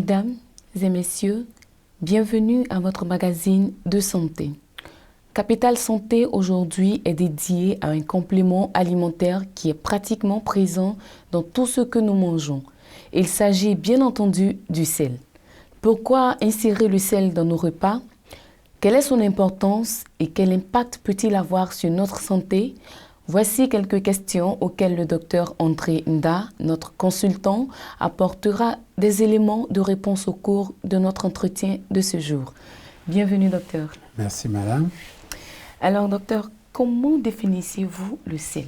Mesdames et messieurs, bienvenue à votre magazine de santé. Capital Santé aujourd'hui est dédié à un complément alimentaire qui est pratiquement présent dans tout ce que nous mangeons. Il s'agit bien entendu du sel. Pourquoi insérer le sel dans nos repas? Quelle est son importance et quel impact peut-il avoir sur notre santé? Voici quelques questions auxquelles le docteur André Nda, notre consultant, apportera des éléments de réponse au cours de notre entretien de ce jour. Bienvenue, docteur. Merci, madame. Alors, docteur, comment définissez-vous le sel?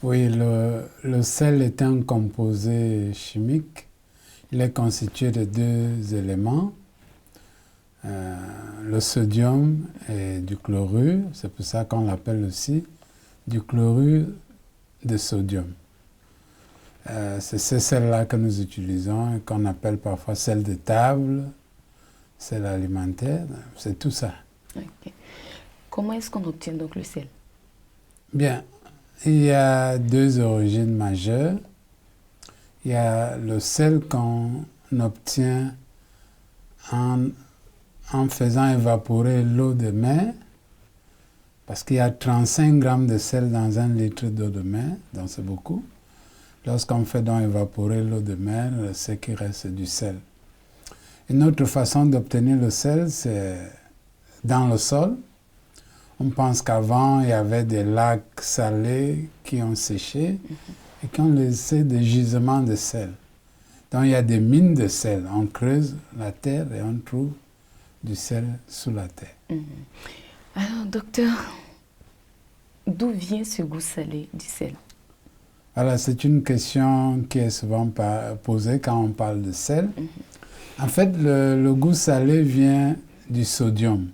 Oui, le sel est un composé chimique. Il est constitué de deux éléments, le sodium et du chlorure. C'est pour ça qu'on l'appelle aussi du chlorure de sodium. C'est ce sel-là que nous utilisons et qu'on appelle parfois sel de table, sel alimentaire, c'est tout ça. Okay. Comment est-ce qu'on obtient donc le sel? Bien, il y a deux origines majeures. Il y a le sel qu'on obtient en faisant évaporer l'eau de mer, parce qu'il y a 35 grammes de sel dans 1 litre d'eau de mer, donc c'est beaucoup. Lorsqu'on fait donc évaporer l'eau de mer, ce qui reste, c'est du sel. Une autre façon d'obtenir le sel, c'est dans le sol. On pense qu'avant, il y avait des lacs salés qui ont séché et qui ont laissé des gisements de sel. Donc il y a des mines de sel. On creuse la terre et on trouve du sel sous la terre. Alors, docteur, d'où vient ce goût salé du sel? Alors, c'est une question qui est souvent posée quand on parle de sel. En fait, le goût salé vient du sodium.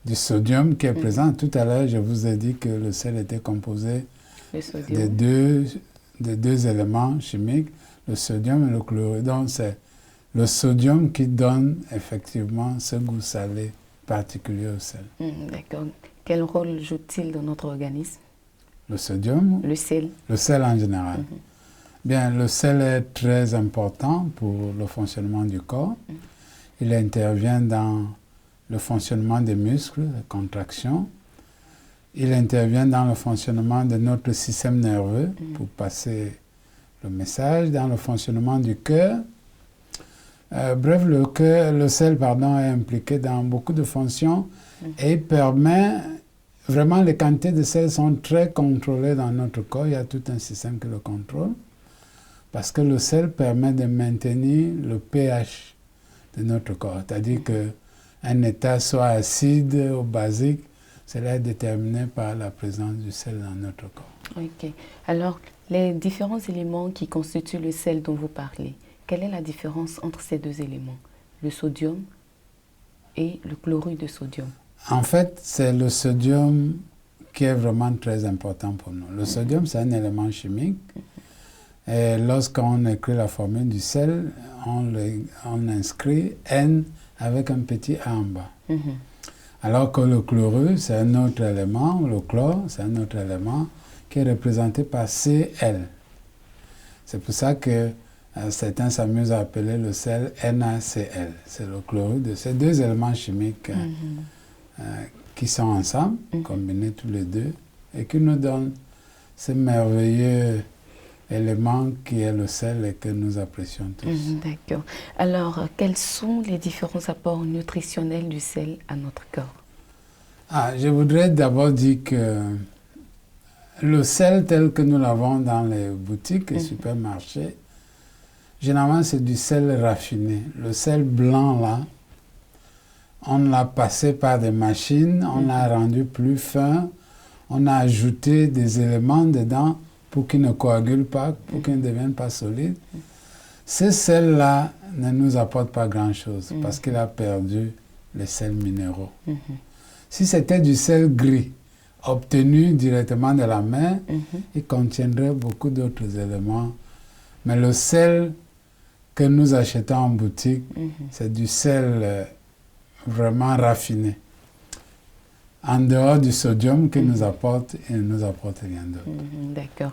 Du sodium qui est présent. Tout à l'heure, je vous ai dit que le sel était composé de deux éléments chimiques, le sodium et le chlorure. Donc, c'est le sodium qui donne effectivement ce goût salé particulier au sel. D'accord. Quel rôle joue-t-il dans notre organisme? Le sodium? Le sel. Le sel en général. Bien, le sel est très important pour le fonctionnement du corps. Il intervient dans le fonctionnement des muscles, la contraction. Il intervient dans le fonctionnement de notre système nerveux pour passer le message, dans le fonctionnement du cœur. Bref, le sel est impliqué dans beaucoup de fonctions et permet, vraiment les quantités de sel sont très contrôlées dans notre corps. Il y a tout un système qui le contrôle parce que le sel permet de maintenir le pH de notre corps. C'est-à-dire qu'un état soit acide ou basique, cela est déterminé par la présence du sel dans notre corps. Ok. Alors, les différents éléments qui constituent le sel dont vous parlez, quelle est la différence entre ces deux éléments, le sodium et le chlorure de sodium? En fait, c'est le sodium qui est vraiment très important pour nous. Le sodium, c'est un élément chimique. Et lorsqu'on écrit la formule du sel, on inscrit N avec un petit A en bas. Alors que le chlorure, c'est un autre élément, le chlore, c'est un autre élément qui est représenté par Cl. C'est pour ça que certains s'amusent à appeler le sel NaCl. C'est le chlorure de ces deux éléments chimiques qui sont ensemble, combinés tous les deux, et qui nous donnent ce merveilleux élément qui est le sel et que nous apprécions tous. D'accord. Alors, quels sont les différents apports nutritionnels du sel à notre corps? Je voudrais d'abord dire que le sel tel que nous l'avons dans les boutiques et supermarchés, généralement c'est du sel raffiné. Le sel blanc là, on l'a passé par des machines, on l'a rendu plus fin, on a ajouté des éléments dedans pour qu'il ne coagule pas, pour qu'il ne devienne pas solide. Ce sel-là ne nous apporte pas grand-chose parce qu'il a perdu les sels minéraux. Si c'était du sel gris, obtenu directement de la mer, il contiendrait beaucoup d'autres éléments. Mais le sel que nous achetons en boutique, c'est du sel vraiment raffiné. En dehors du sodium qu'il nous apporte, il ne nous apporte rien d'autre. D'accord.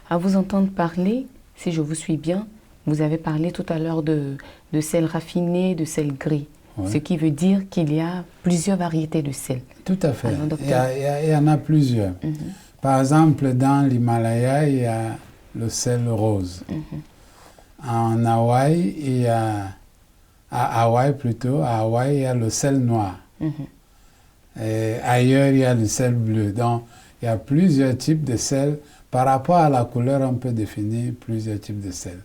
À vous entendre parler, si je vous suis bien, Vous avez parlé tout à l'heure de sel raffiné, de sel gris, Oui. ce qui veut dire qu'il y a plusieurs variétés de sel. Tout à fait. Alors, docteur. Il y en a plusieurs. Par exemple, dans l'Himalaya, il y a le sel rose. En Hawaï, il y a... À Hawaï plutôt, à Hawaï, il y a le sel noir. Et ailleurs, il y a le sel bleu. Donc, il y a plusieurs types de sel. Par rapport à la couleur, on peut définir plusieurs types de sel.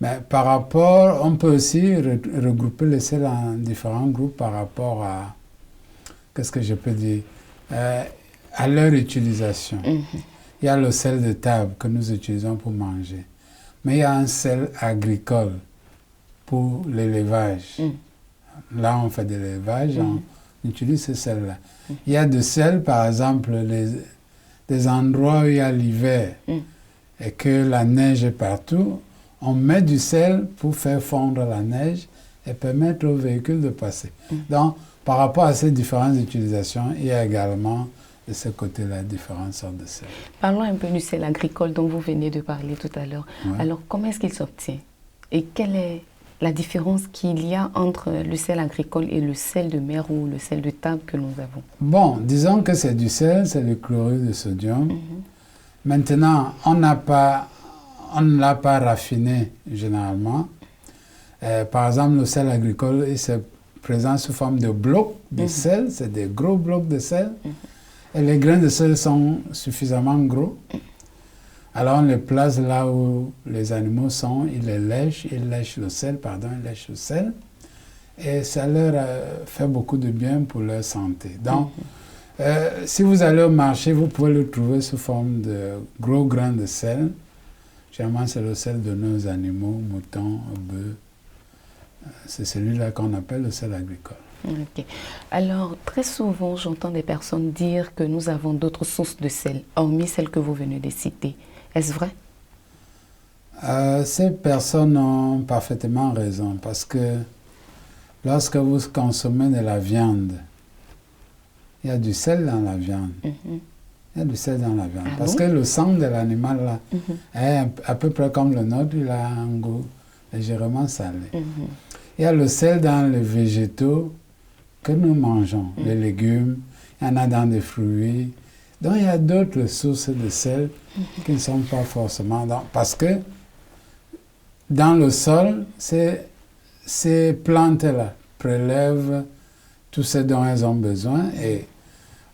Mais par rapport, on peut aussi regrouper les sels en différents groupes par rapport à, qu'est-ce que je peux dire, à leur utilisation. Il y a le sel de table que nous utilisons pour manger. Mais il y a un sel agricole pour l'élevage. Là, on fait de l'élevage, on utilise ce sel-là. Il y a de sel, par exemple, des endroits où il y a l'hiver et que la neige est partout. On met du sel pour faire fondre la neige et permettre aux véhicules de passer. Donc, par rapport à ces différentes utilisations, il y a également de ce côté-là différentes sortes de sel. Parlons un peu du sel agricole dont vous venez de parler tout à l'heure. Ouais. Alors, comment est-ce qu'il s'obtient? Et quelle est la différence qu'il y a entre le sel agricole et le sel de mer ou le sel de table que nous avons? Bon, disons que c'est du sel, c'est le chlorure de sodium. Maintenant, on ne l'a pas raffiné généralement. Par exemple, le sel agricole, il se présente sous forme de blocs de sel, c'est des gros blocs de sel. Et les grains de sel sont suffisamment gros. Alors on les place là où les animaux sont, ils lèchent le sel, et ça leur fait beaucoup de bien pour leur santé. Donc, si vous allez au marché, vous pouvez le trouver sous forme de gros grains de sel. Généralement, c'est le sel de nos animaux, moutons, bœufs. C'est celui-là qu'on appelle le sel agricole. Ok. Alors, très souvent, j'entends des personnes dire que nous avons d'autres sources de sel, hormis celles que vous venez de citer. Est-ce vrai? Ces personnes ont parfaitement raison, parce que lorsque vous consommez de la viande, il y a du sel dans la viande. Il y a du sel dans la viande. Parce que le sang de l'animal, là, est à peu près comme le nôtre, il a un goût légèrement salé. Il y a le sel dans les végétaux que nous mangeons, les légumes, il y en a dans des fruits. Donc il y a d'autres sources de sel qui ne sont pas forcément dans... Parce que dans le sol, ces plantes-là prélèvent tout ce dont elles ont besoin et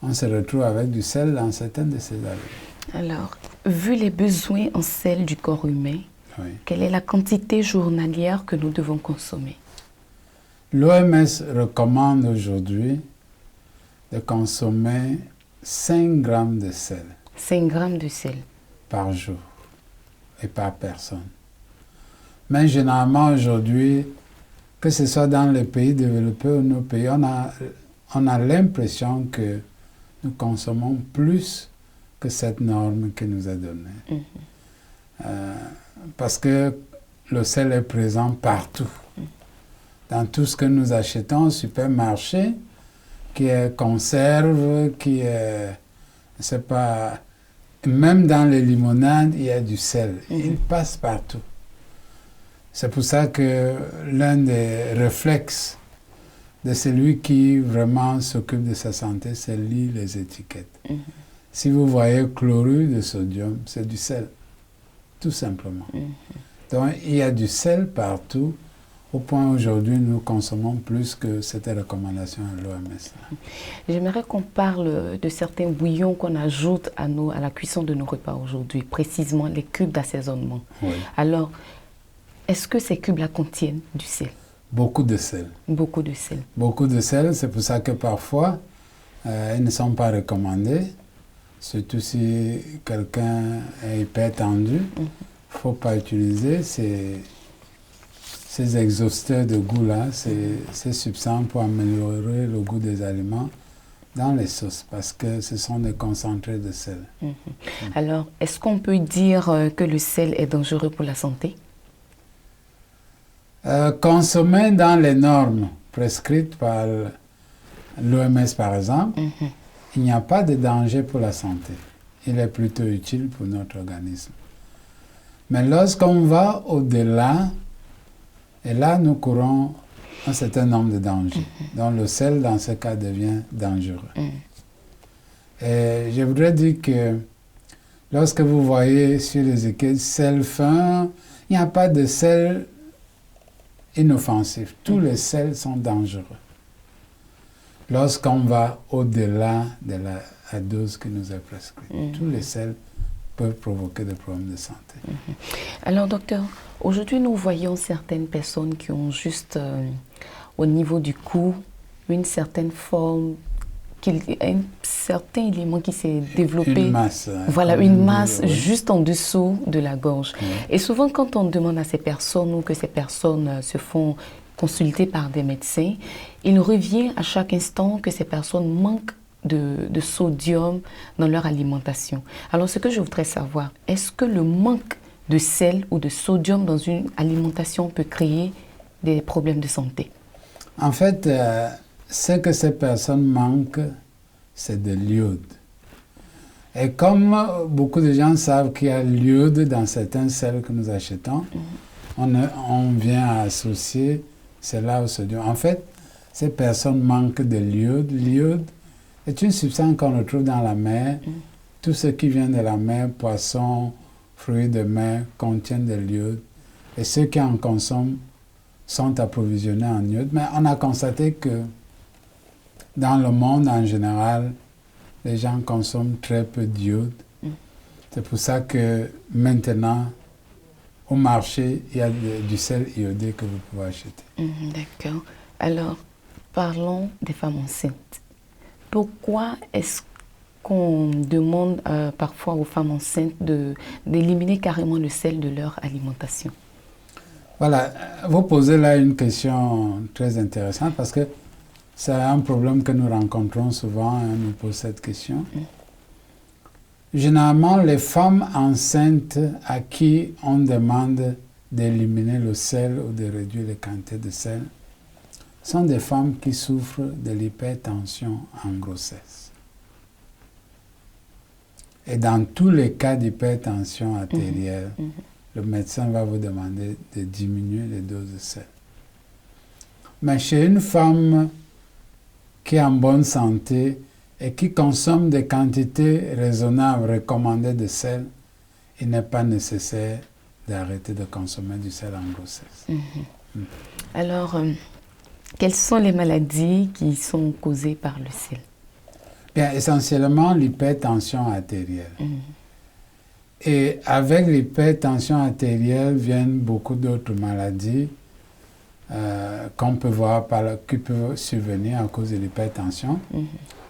on se retrouve avec du sel dans certaines de ces aliments. Alors, vu les besoins en sel du corps humain, quelle est la quantité journalière que nous devons consommer? L'OMS recommande aujourd'hui de consommer 5 grammes de sel. 5 grammes de sel. Par jour et par personne. Mais généralement aujourd'hui, que ce soit dans les pays développés ou nos pays, on a l'impression que nous consommons plus que cette norme qui nous est donnée. Parce que le sel est présent partout. Dans tout ce que nous achetons au supermarché, qui est conserve, qui est, je sais pas, même dans les limonades, il y a du sel. Il passe partout. C'est pour ça que l'un des réflexes de celui qui vraiment s'occupe de sa santé, c'est lire les étiquettes. Si vous voyez chlorure de sodium, c'est du sel, tout simplement. Donc il y a du sel partout, au point où aujourd'hui nous consommons plus que cette recommandation de l'OMS. J'aimerais qu'on parle de certains bouillons qu'on ajoute à la cuisson de nos repas aujourd'hui, précisément les cubes d'assaisonnement. Alors, est-ce que ces cubes-là contiennent du sel? Beaucoup de sel. Beaucoup de sel. Beaucoup de sel, c'est pour ça que parfois, ils ne sont pas recommandés. Surtout si quelqu'un est hyper tendu, il ne faut pas utiliser ces exhausteurs de goût-là, ces substances pour améliorer le goût des aliments dans les sauces, parce que ce sont des concentrés de sel. Alors, est-ce qu'on peut dire que le sel est dangereux pour la santé? Consommer dans les normes prescrites par l'OMS, par exemple, il n'y a pas de danger pour la santé. Il est plutôt utile pour notre organisme. Mais lorsqu'on va au-delà, et là, nous courons un certain nombre de dangers. Donc le sel, dans ce cas, devient dangereux. Et je voudrais dire que lorsque vous voyez sur les étiquettes sel fin, il n'y a pas de sel inoffensif. Tous les sels sont dangereux. Lorsqu'on va au-delà de la dose qui nous est prescrite, tous les sels peuvent provoquer des problèmes de santé. Alors, docteur, aujourd'hui, nous voyons certaines personnes qui ont juste au niveau du cou une certaine forme, un certain élément qui s'est développé. Une masse. Voilà, une masse juste en dessous de la gorge. Et souvent, quand on demande à ces personnes ou que ces personnes se font consulter par des médecins, il revient à chaque instant que ces personnes manquent de sodium dans leur alimentation. Alors, ce que je voudrais savoir, est-ce que le manque de sel ou de sodium dans une alimentation peut créer des problèmes de santé? En fait, ce que ces personnes manquent, c'est de l'iode. Et comme beaucoup de gens savent qu'il y a l'iode dans certains sels que nous achetons, on vient à associer cela au sodium. En fait, ces personnes manquent de l'iode. L'iode est une substance qu'on retrouve dans la mer. Tout ce qui vient de la mer, poissons, fruits de mer, contiennent de l'iode. Et ceux qui en consomment sont approvisionnés en iode. Mais on a constaté que dans le monde en général, les gens consomment très peu d'iode. C'est pour ça que maintenant, au marché, il y a du sel iodé que vous pouvez acheter. D'accord. Alors, parlons des femmes enceintes. Pourquoi est-ce qu'on demande parfois aux femmes enceintes d'éliminer carrément le sel de leur alimentation? Voilà, vous posez là une question très intéressante parce que c'est un problème que nous rencontrons souvent, on nous pose cette question. Généralement, les femmes enceintes à qui on demande d'éliminer le sel ou de réduire les quantités de sel sont des femmes qui souffrent de l'hypertension en grossesse. Et dans tous les cas d'hypertension artérielle, le médecin va vous demander de diminuer les doses de sel. Mais chez une femme qui est en bonne santé et qui consomme des quantités raisonnables recommandées de sel, il n'est pas nécessaire d'arrêter de consommer du sel en grossesse. Alors, quelles sont les maladies qui sont causées par le sel? Bien, essentiellement l'hypertension artérielle. Et avec l'hypertension artérielle viennent beaucoup d'autres maladies qu'on peut voir, qui peuvent survenir à cause de l'hypertension.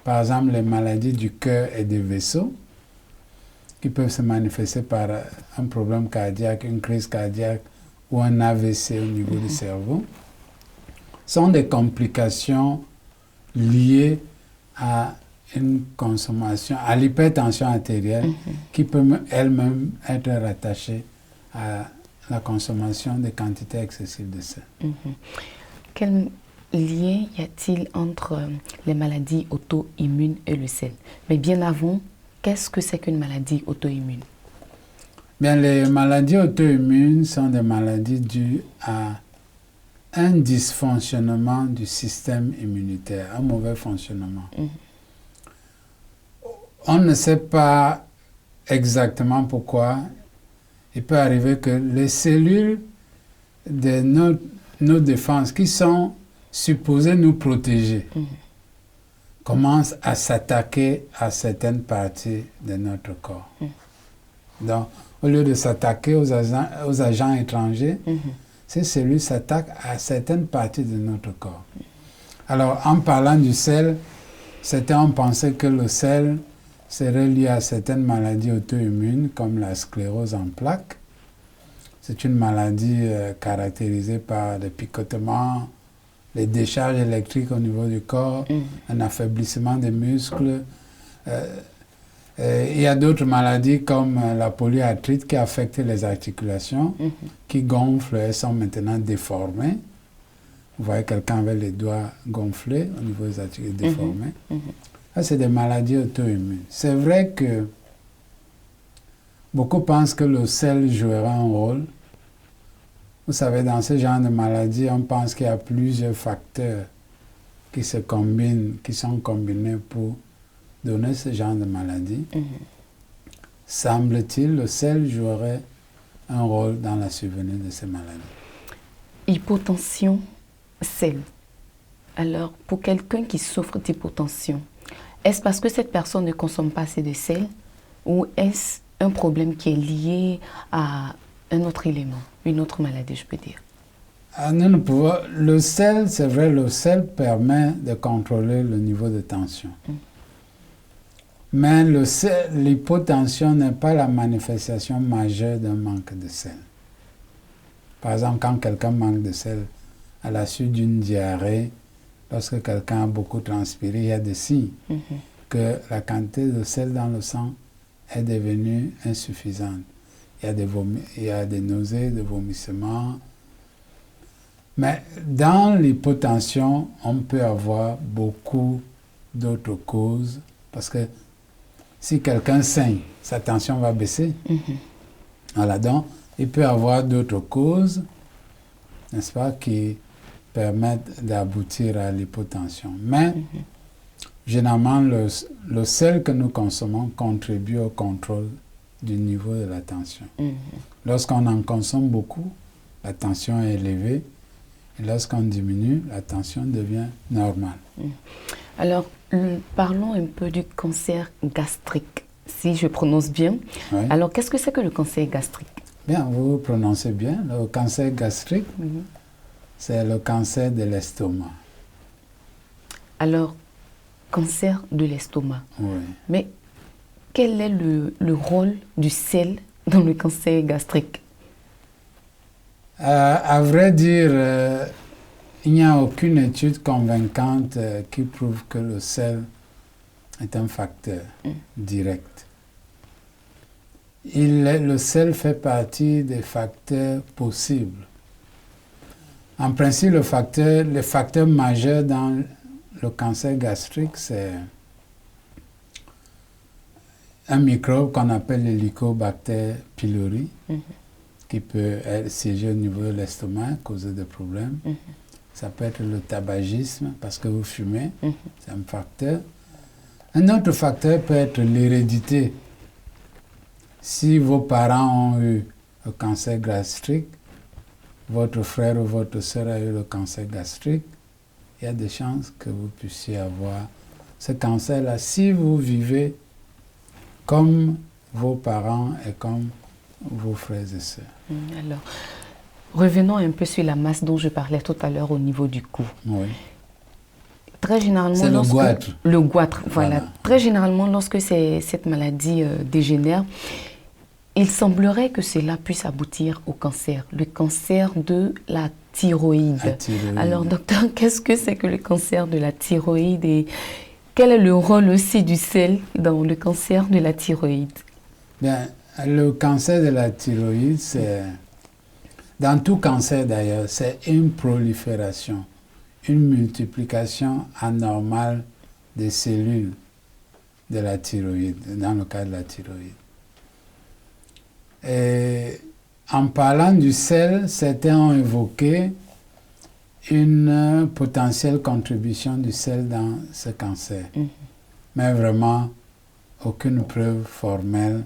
Par exemple, les maladies du cœur et des vaisseaux, qui peuvent se manifester par un problème cardiaque, une crise cardiaque ou un AVC au niveau du cerveau, sont des complications liées à une consommation, à l'hypertension artérielle, qui peut elle-même être rattachée à la consommation de quantités excessives de sel. Quel lien y a-t-il entre les maladies auto-immunes et le sel? Mais bien avant, qu'est-ce que c'est qu'une maladie auto-immune? Bien, les maladies auto-immunes sont des maladies dues à un dysfonctionnement du système immunitaire, un mauvais fonctionnement. On ne sait pas exactement pourquoi. Il peut arriver que les cellules de nos défenses, qui sont supposées nous protéger, commencent à s'attaquer à certaines parties de notre corps. Donc, au lieu de s'attaquer aux agents étrangers, ces cellules s'attaquent à certaines parties de notre corps. Alors, en parlant du sel, certains ont pensé que le sel serait lié à certaines maladies auto-immunes comme la sclérose en plaques. C'est une maladie caractérisée par des picotements, les décharges électriques au niveau du corps, un affaiblissement des muscles. Il y a d'autres maladies comme la polyarthrite qui affecte les articulations, qui gonflent et sont maintenant déformées. Vous voyez quelqu'un avec les doigts gonflés au niveau des articulations déformées. Ça, c'est des maladies auto-immunes. C'est vrai que Beaucoup pensent que le sel jouera un rôle. Vous savez, dans ce genre de maladie, on pense qu'il y a plusieurs facteurs qui se combinent, qui sont combinés pour donner ce genre de maladie. Semble-t-il, le sel jouerait un rôle dans la survenue de ces maladies. Hypotension, sel. Alors, pour quelqu'un qui souffre d'hypotension, est-ce parce que cette personne ne consomme pas assez de sel ou est-ce un problème qui est lié à un autre élément, une autre maladie, je peux dire? Le sel, c'est vrai, le sel permet de contrôler le niveau de tension. Mais l'hypotension n'est pas la manifestation majeure d'un manque de sel. Par exemple, quand quelqu'un manque de sel à la suite d'une diarrhée, lorsque quelqu'un a beaucoup transpiré, il y a des signes que la quantité de sel dans le sang est devenue insuffisante. Il y a des nausées, des vomissements. Mais dans l'hypotension, on peut avoir beaucoup d'autres causes parce que si quelqu'un saigne, sa tension va baisser. Voilà, donc il peut y avoir d'autres causes, n'est-ce pas, qui permettent d'aboutir à l'hypotension. Mais généralement, le sel que nous consommons contribue au contrôle du niveau de la tension. Lorsqu'on en consomme beaucoup, la tension est élevée. Et lorsqu'on diminue, la tension devient normale. Alors, parlons un peu du cancer gastrique, si je prononce bien. Oui. Alors, qu'est-ce que c'est que le cancer gastrique? Bien, vous prononcez bien. Le cancer gastrique, c'est le cancer de l'estomac. Alors, cancer de l'estomac. Oui. Mais quel est le rôle du sel dans le cancer gastrique? À vrai dire, il n'y a aucune étude convaincante qui prouve que le sel est un facteur direct. Le sel fait partie des facteurs possibles. En principe, le facteur majeur dans le cancer gastrique, c'est un microbe qu'on appelle l'Helicobacter pylori, qui peut siéger au niveau de l'estomac, causer des problèmes. Ça peut être le tabagisme, parce que vous fumez, c'est un facteur. Un autre facteur peut être l'hérédité. Si vos parents ont eu le cancer gastrique, votre frère ou votre soeur a eu le cancer gastrique, il y a des chances que vous puissiez avoir ce cancer-là si vous vivez comme vos parents et comme vos frères et sœurs. Alors, revenons un peu sur la masse dont je parlais tout à l'heure au niveau du cou. Oui. Très généralement, c'est le goitre. Le goitre, voilà. Très généralement, lorsque cette maladie dégénère, il semblerait que cela puisse aboutir au cancer, le cancer de la thyroïde. Alors, docteur, qu'est-ce que c'est que le cancer de la thyroïde et quel est le rôle aussi du sel dans le cancer de la thyroïde? Bien, le cancer de la thyroïde, c'est, dans tout cancer d'ailleurs, c'est une prolifération, une multiplication anormale des cellules de la thyroïde, dans le cas de la thyroïde. Et en parlant du sel, certains ont évoqué une potentielle contribution du sel dans ce cancer. Mais vraiment, aucune preuve formelle.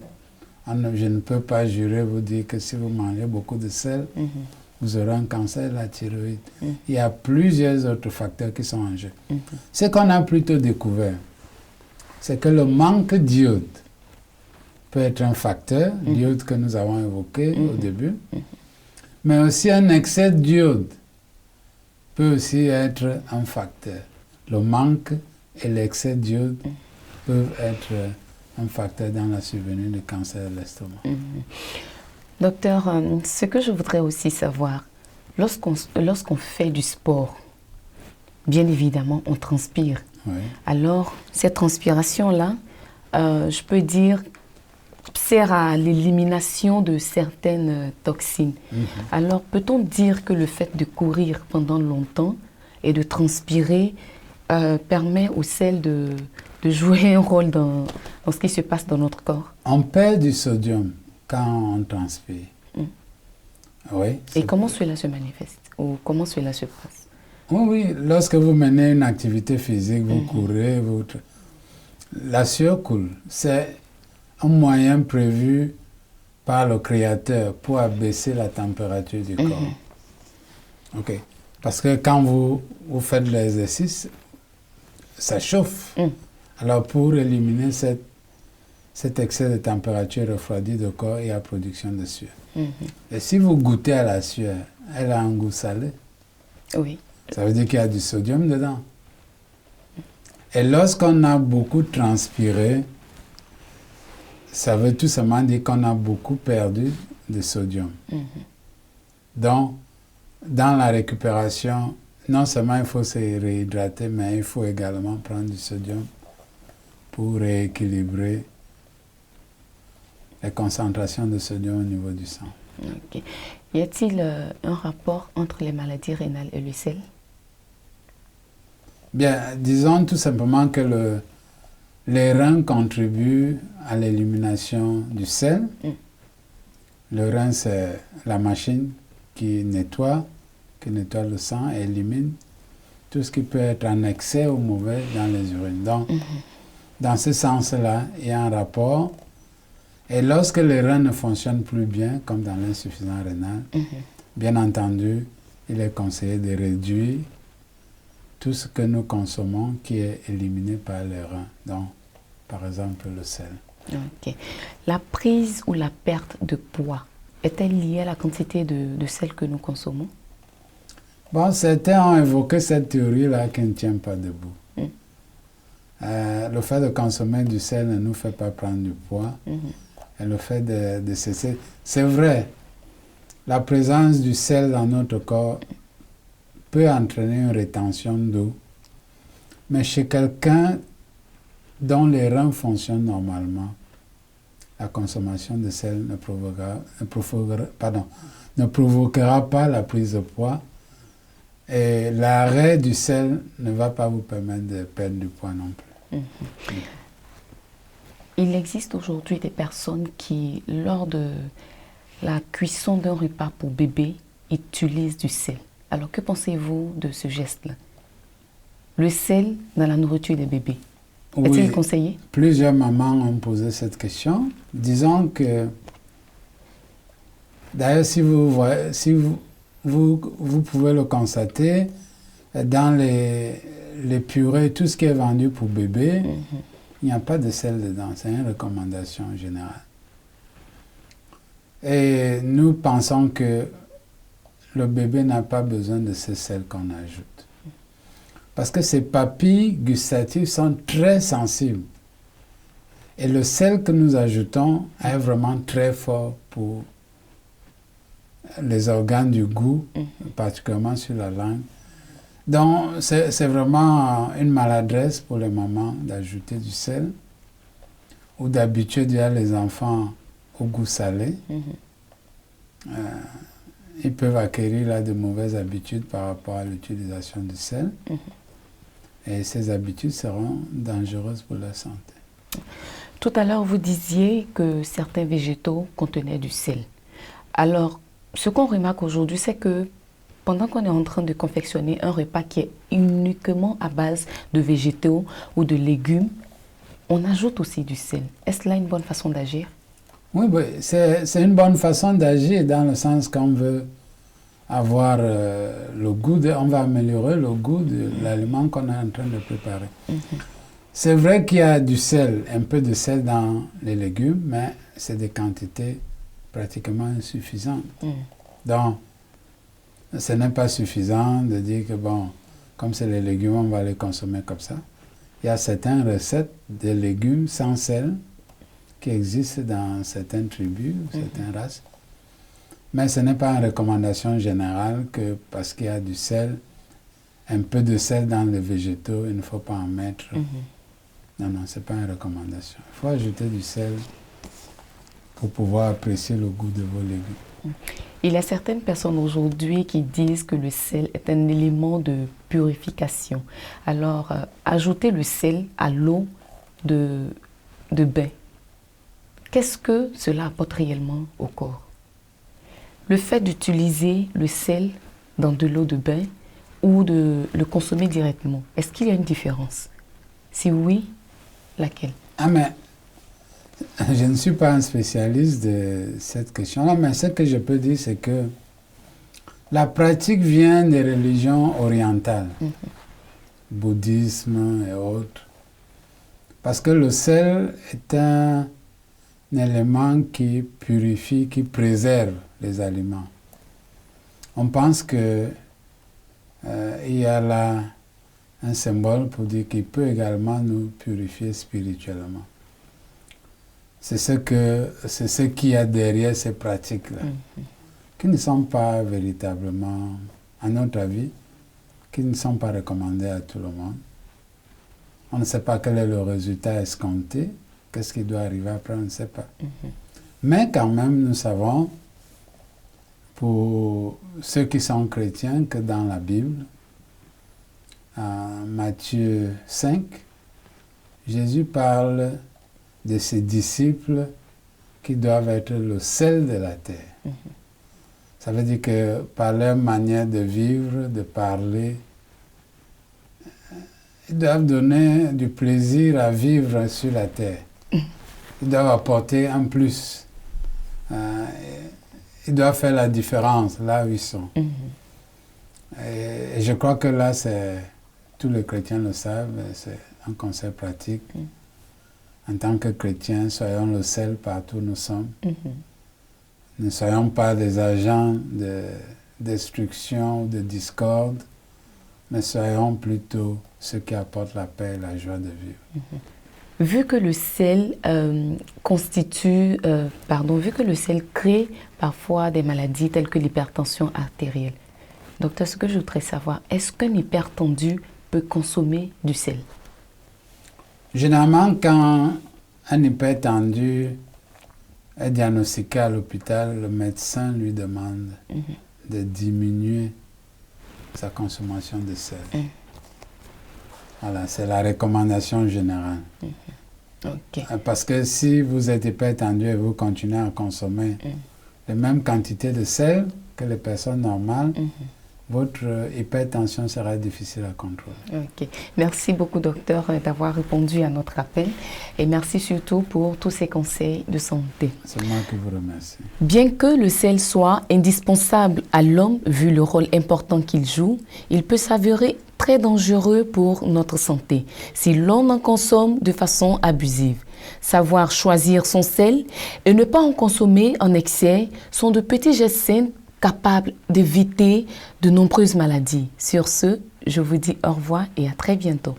Je ne peux pas jurer, vous dire que si vous mangez beaucoup de sel, vous aurez un cancer de la thyroïde. Il y a plusieurs autres facteurs qui sont en jeu. Ce qu'on a plutôt découvert, c'est que le manque d'iode peut être un facteur, l'iode que nous avons évoqué au début, mais aussi un excès d'iode peut aussi être un facteur. Le manque et l'excès d'iode peuvent être un facteur dans la survenue du cancer de l'estomac. Docteur, ce que je voudrais aussi savoir, lorsqu'on fait du sport, bien évidemment, on transpire. Oui. Alors, cette transpiration-là, je peux dire, sert à l'élimination de certaines toxines. Alors, peut-on dire que le fait de courir pendant longtemps et de transpirer permet au sel de jouer un rôle dans ce qui se passe dans notre corps? On perd du sodium. quand on transpire. Oui. Et comment cela se manifeste ou comment cela se passe? Oui, lorsque vous menez une activité physique, vous courez, la sueur coule. C'est un moyen prévu par le Créateur pour abaisser la température du corps. Ok. Parce que quand vous faites l'exercice, ça chauffe. Alors pour éliminer cet excès de température refroidit le corps et la production de sueur. Et si vous goûtez à la sueur, elle a un goût salé. Oui. Ça veut dire qu'il y a du sodium dedans. Et lorsqu'on a beaucoup transpiré, ça veut tout simplement dire qu'on a beaucoup perdu de sodium. Donc, dans la récupération, non seulement il faut se réhydrater, mais il faut également prendre du sodium pour rééquilibrer les concentrations de sodium au niveau du sang. Okay. Y a-t-il un rapport entre les maladies rénales et le sel? Bien, disons tout simplement que les reins contribuent à l'élimination du sel. Le rein, c'est la machine qui nettoie le sang et élimine tout ce qui peut être en excès ou mauvais dans les urines. Donc, dans ce sens-là, il y a un rapport. Et lorsque les reins ne fonctionnent plus bien, comme dans l'insuffisance rénale, bien entendu, il est conseillé de réduire tout ce que nous consommons qui est éliminé par les reins. Donc, par exemple, le sel. Okay. La prise ou la perte de poids est-elle liée à la quantité de sel que nous consommons? Bon, certains ont évoqué cette théorie-là qui ne tient pas debout. Le fait de consommer du sel ne nous fait pas prendre du poids. Et le fait de cesser... C'est vrai, la présence du sel dans notre corps peut entraîner une rétention d'eau. Mais chez quelqu'un dont les reins fonctionnent normalement, la consommation de sel ne provoquera pas la prise de poids. Et l'arrêt du sel ne va pas vous permettre de perdre du poids non plus. Il existe aujourd'hui des personnes qui, lors de la cuisson d'un repas pour bébé, utilisent du sel. Alors, que pensez-vous de ce geste-là? Le sel dans la nourriture des bébés, est-il conseillé? Plusieurs mamans ont posé cette question. Disons que, d'ailleurs, si vous pouvez le constater, dans les purées, tout ce qui est vendu pour bébé, il n'y a pas de sel dedans. C'est une recommandation générale. Et nous pensons que le bébé n'a pas besoin de ce sel qu'on ajoute. Parce que ses papilles gustatives sont très sensibles. Et le sel que nous ajoutons est vraiment très fort pour les organes du goût, particulièrement sur la langue. Donc, c'est vraiment une maladresse pour les mamans d'ajouter du sel ou d'habituer déjà les enfants au goût salé. Ils peuvent acquérir là de mauvaises habitudes par rapport à l'utilisation du sel. Et ces habitudes seront dangereuses pour la santé. Tout à l'heure, vous disiez que certains végétaux contenaient du sel. Alors, ce qu'on remarque aujourd'hui, c'est que pendant qu'on est en train de confectionner un repas qui est uniquement à base de végétaux ou de légumes, on ajoute aussi du sel. Est-ce là une bonne façon d'agir? Oui, c'est une bonne façon d'agir dans le sens qu'on veut avoir le goût, on va améliorer le goût de l'aliment qu'on est en train de préparer. C'est vrai qu'il y a du sel, un peu de sel dans les légumes, mais c'est des quantités pratiquement insuffisantes. Donc, ce n'est pas suffisant de dire que, bon, comme c'est les légumes, on va les consommer comme ça. Il y a certaines recettes de légumes sans sel qui existent dans certaines tribus, certaines races. Mais ce n'est pas une recommandation générale que parce qu'il y a du sel, un peu de sel dans les végétaux, il ne faut pas en mettre. Non, ce n'est pas une recommandation. Il faut ajouter du sel pour pouvoir apprécier le goût de vos légumes. Il y a certaines personnes aujourd'hui qui disent que le sel est un élément de purification. Alors, ajouter le sel à l'eau de bain, qu'est-ce que cela apporte réellement au corps? Le fait d'utiliser le sel dans de l'eau de bain ou de le consommer directement, est-ce qu'il y a une différence? Si oui, laquelle? Ah, mais je ne suis pas un spécialiste de cette question-là, mais ce que je peux dire, c'est que la pratique vient des religions orientales, bouddhisme et autres. Parce que le sel est un élément qui purifie, qui préserve les aliments. On pense que il y a là un symbole pour dire qu'il peut également nous purifier spirituellement. C'est ce qu'il y a derrière ces pratiques-là, qui ne sont pas véritablement, à notre avis, qui ne sont pas recommandées à tout le monde. On ne sait pas quel est le résultat escompté, qu'est-ce qui doit arriver après, on ne sait pas. Mais quand même, nous savons, pour ceux qui sont chrétiens, que dans la Bible, Matthieu 5, Jésus parle de ses disciples qui doivent être le sel de la terre. Ça veut dire que par leur manière de vivre, de parler, ils doivent donner du plaisir à vivre sur la terre. Ils doivent apporter un plus. Ils doivent faire la différence là où ils sont. Et je crois que là, tous les chrétiens le savent, c'est un conseil pratique. En tant que chrétiens, soyons le sel partout où nous sommes. Ne soyons pas des agents de destruction, de discorde, mais soyons plutôt ceux qui apportent la paix et la joie de vivre. Vu que le sel vu que le sel crée parfois des maladies telles que l'hypertension artérielle. Docteur, ce que je voudrais savoir, est-ce qu'un hypertendu peut consommer du sel? Généralement, quand un hypertendu est diagnostiqué à l'hôpital, le médecin lui demande de diminuer sa consommation de sel. Voilà, c'est la recommandation générale. Parce que si vous êtes hypertendu et vous continuez à consommer la même quantité de sel que les personnes normales, votre hypertension sera difficile à contrôler. Merci beaucoup, docteur, d'avoir répondu à notre appel et merci surtout pour tous ces conseils de santé. C'est moi qui vous remercie. Bien que le sel soit indispensable à l'homme, vu le rôle important qu'il joue, il peut s'avérer très dangereux pour notre santé si l'on en consomme de façon abusive. Savoir choisir son sel et ne pas en consommer en excès sont de petits gestes simples capables d'éviter de nombreuses maladies. Sur ce, je vous dis au revoir et à très bientôt.